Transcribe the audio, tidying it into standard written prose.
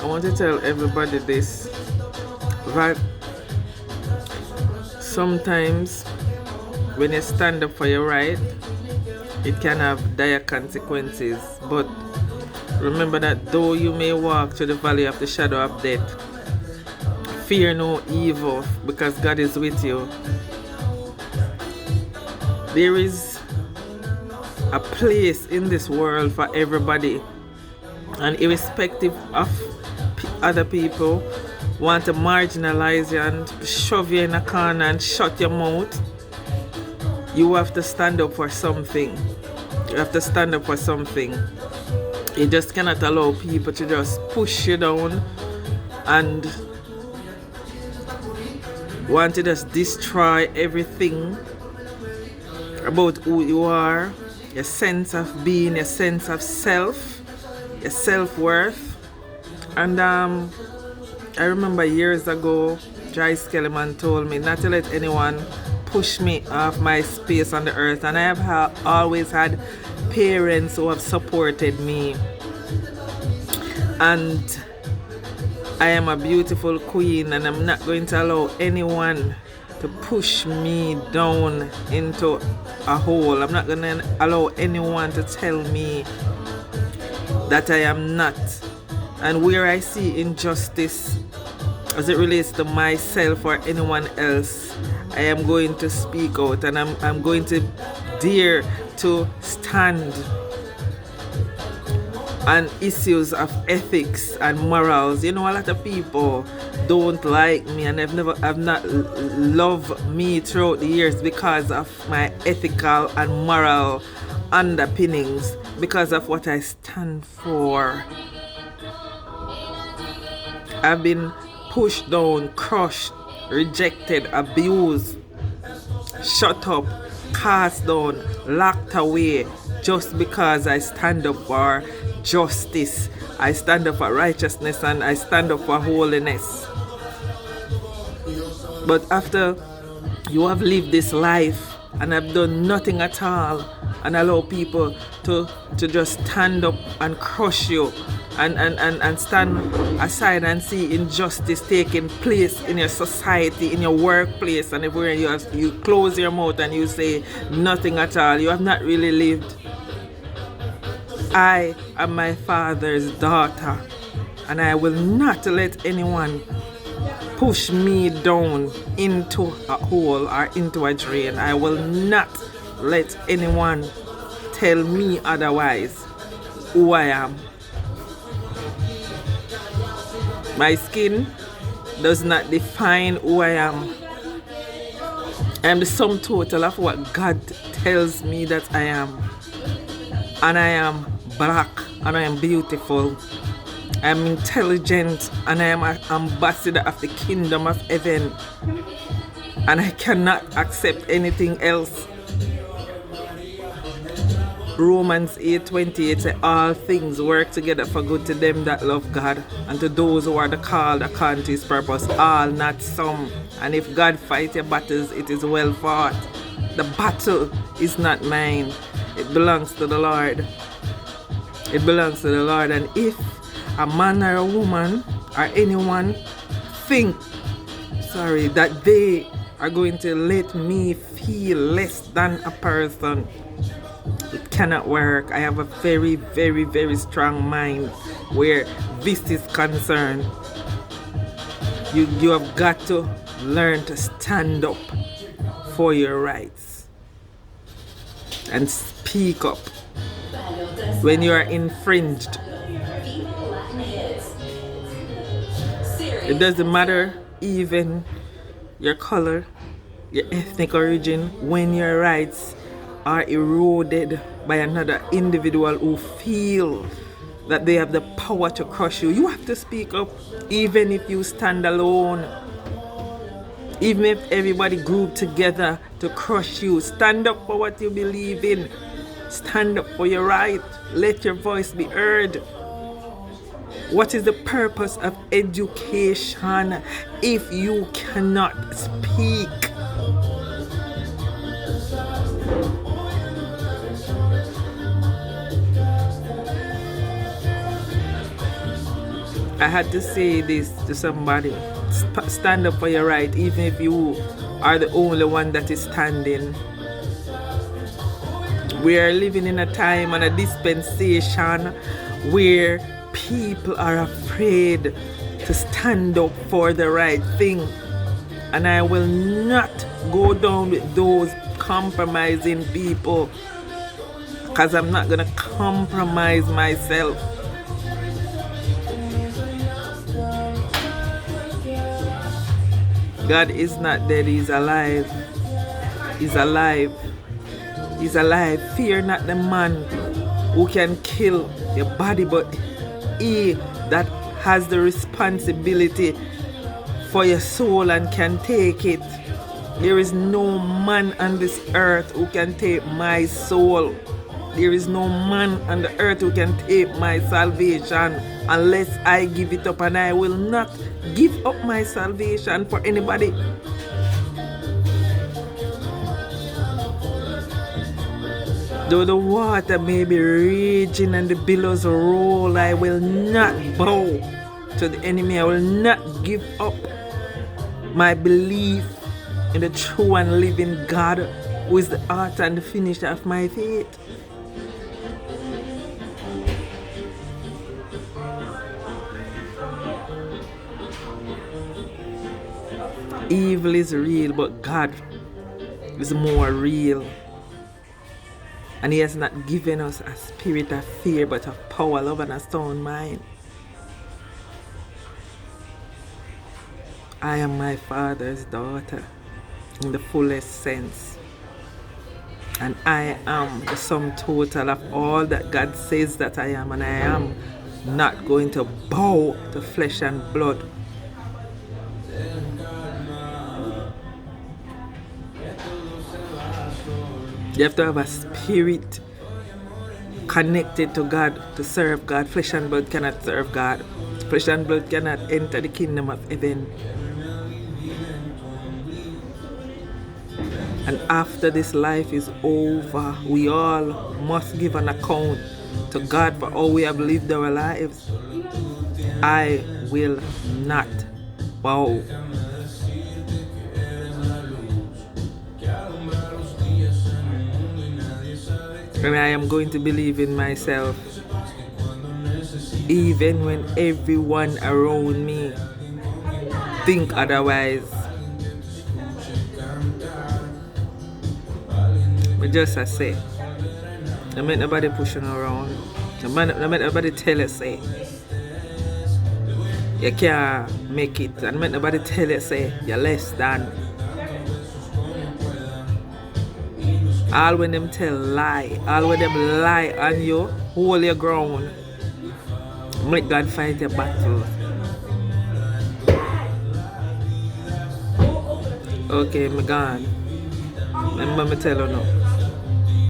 I want to tell everybody this, that sometimes when you stand up for your right, it can have dire consequences. But remember that though you may walk through the valley of the shadow of death, fear no evil, because God is with you. There is a place in this world for everybody, and irrespective of other people want to marginalize you and shove you in a corner and shut your mouth, you have to stand up for something. You have to stand up for something. You just cannot allow people to just push you down and want to just destroy everything about who you are, your sense of being, your sense of self, your self-worth. And I remember years ago, Joyce Kellerman told me not to let anyone push me off my space on the earth. And I have always had parents who have supported me. And I am a beautiful queen, and I'm not going to allow anyone to push me down into a hole. I'm not going to allow anyone to tell me that I am not. And where I see injustice as it relates to myself or anyone else, I am going to speak out, and I'm going to dare to stand on issues of ethics and morals. You know, a lot of people don't like me, and have not loved me throughout the years because of my ethical and moral underpinnings, because of what I stand for. I've been pushed down, crushed, rejected, abused, shut up, cast down, locked away, just because I stand up for justice, I stand up for righteousness, and I stand up for holiness. But after you have lived this life and have done nothing at all, and allow people to just stand up and crush you and stand aside and see injustice taking place in your society, in your workplace, and everywhere, you close your mouth and you say nothing at all, you have not really lived. I am my Father's daughter, and I will not let anyone push me down into a hole or into a drain. I will not let anyone tell me otherwise who I am. My skin does not define who I am. I am the sum total of what God tells me that I am. And I am black, and I am beautiful. I am intelligent, and I am an ambassador of the kingdom of heaven. And I cannot accept anything else. Romans 8:28 says, all things work together for good to them that love God, and to those who are the called according to his purpose. All, not some. And if God fights your battles, it is well fought. The battle is not mine. It belongs to the Lord. It belongs to the Lord. And if a man or a woman or anyone think, that they are going to let me feel less than a person, it cannot work. I have a very, very, very strong mind where this is concerned. You have got to learn to stand up for your rights and speak up when you are infringed. It doesn't matter even your color, your ethnic origin, when your rights are eroded by another individual who feel that they have the power to crush you. You have to speak up, even if you stand alone. Even if everybody group together to crush you, stand up for what you believe in. Stand up for your right. Let your voice be heard. What is the purpose of education if you cannot speak? I had to say this to somebody. Stand up for your right, even if you are the only one that is standing. We are living in a time and a dispensation where people are afraid to stand up for the right thing. And I will not go down with those compromising people, because I'm not going to compromise myself. God is not dead, He's alive. He's alive. He's alive. Fear not the man who can kill your body, but He that has the responsibility for your soul and can take it. There is no man on this earth who can take my soul. There is no man on the earth who can take my salvation unless I give it up, and I will not give up my salvation for anybody. Though the water may be raging and the billows roll, I will not bow to the enemy. I will not give up my belief in the true and living God, who is the author and the finisher of my faith. Evil is real, but God is more real. And He has not given us a spirit of fear, but of power, love, and a sound mind. I am my Father's daughter in the fullest sense. And I am the sum total of all that God says that I am. And I am not going to bow to flesh and blood. You have to have a spirit connected to God to serve God. Flesh and blood cannot serve God. Flesh and blood cannot enter the kingdom of heaven. And after this life is over, we all must give an account to God for how we have lived our lives. I will not bow. And I am going to believe in myself, even when everyone around me think otherwise. But just I say, don't make nobody pushing around. Don't make nobody tell you say you can't make it. And make nobody tell you say you're less than. All when them tell lie, all when them lie on you, hold your ground. Make God fight your battle. Okay, I'm gone. Remember me tell you now.